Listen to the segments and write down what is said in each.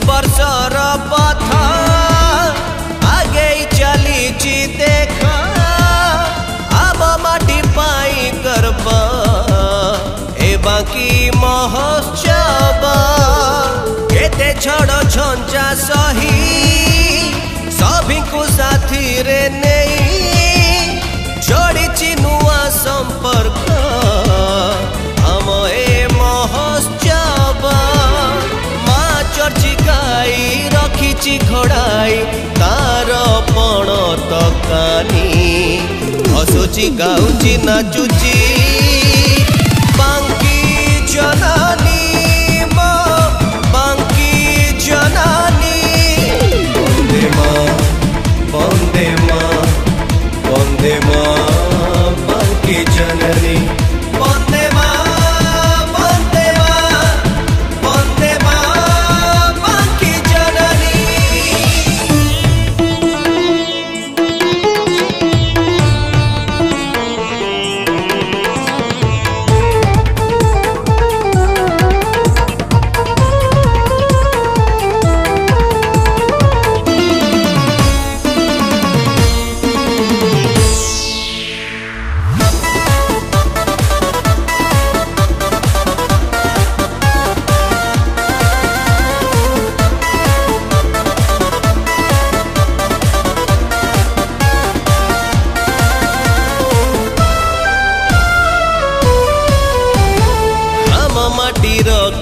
वर्षर पथ आगे चली देख अब माटी पाई गर्व ए बाकी महोत्सव केते छड़ झंझा सही सभी को साथी रे नहीं जोड़ी नुआ संपर्क हम ए महोत्सव चर्चिकाई रखी घोड़ाई तार पण तकानी हसुची गाउची नाचुची बांकी जनानी मो बांकी जनानी बंदे माँ बंदे माँ बंदे माँ बांकी जननी बंदे माँ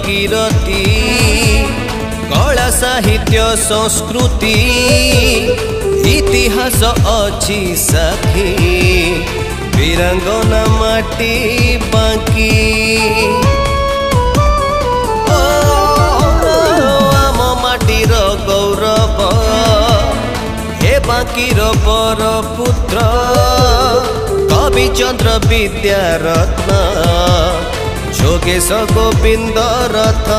किरती कला साहित्य संस्कृति इतिहास अच्छी साखी वीरांगना माटी बांकी आम माटीर गौरव हे बांकीर बर पुत्र कवि चंद्र विद्यारत्न जोगेश गोविंद रथ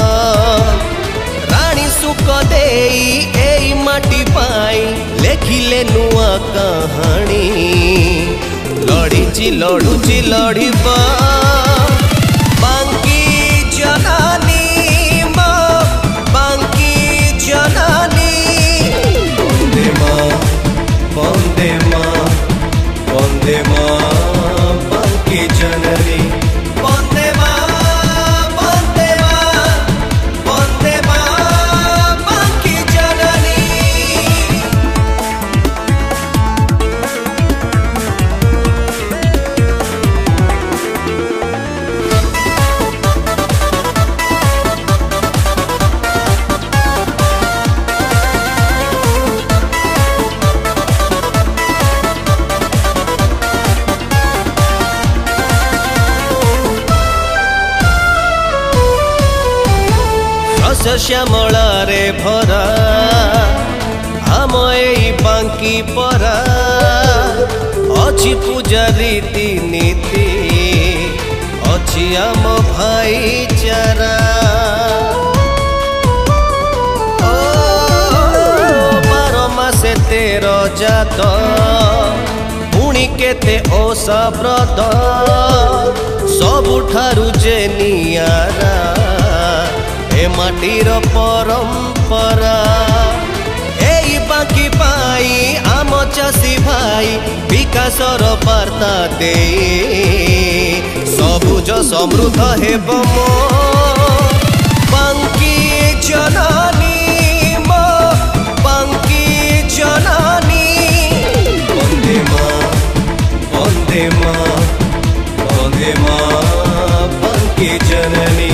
रानी सुखदेई एई माटी पाई लेखिले नुआ कहानी लड़ीची लड़ुची लड़िबा बांकी जनानी मो बांकी जनानी बंदे माँ बंदे माँ बंदे माँ बांकी जननी बंदे माँ श्यामला रे भरा हम ए बांकी परा अच्छी पूजा रीति नीति अच्छी आम भाईचारा बार मासे 13 जात पुणी केते ओषा व्रत सबुठारु जे नियारा ए माटीर परंपरा एई बांकी पाई आम चाषी भाई विकासर वार्ता दे सबुज समृद्ध हेब मो बांकी जननी मो बांकी जननी बंदे माँ बंदे माँ बंदे माँ बांकी जननी।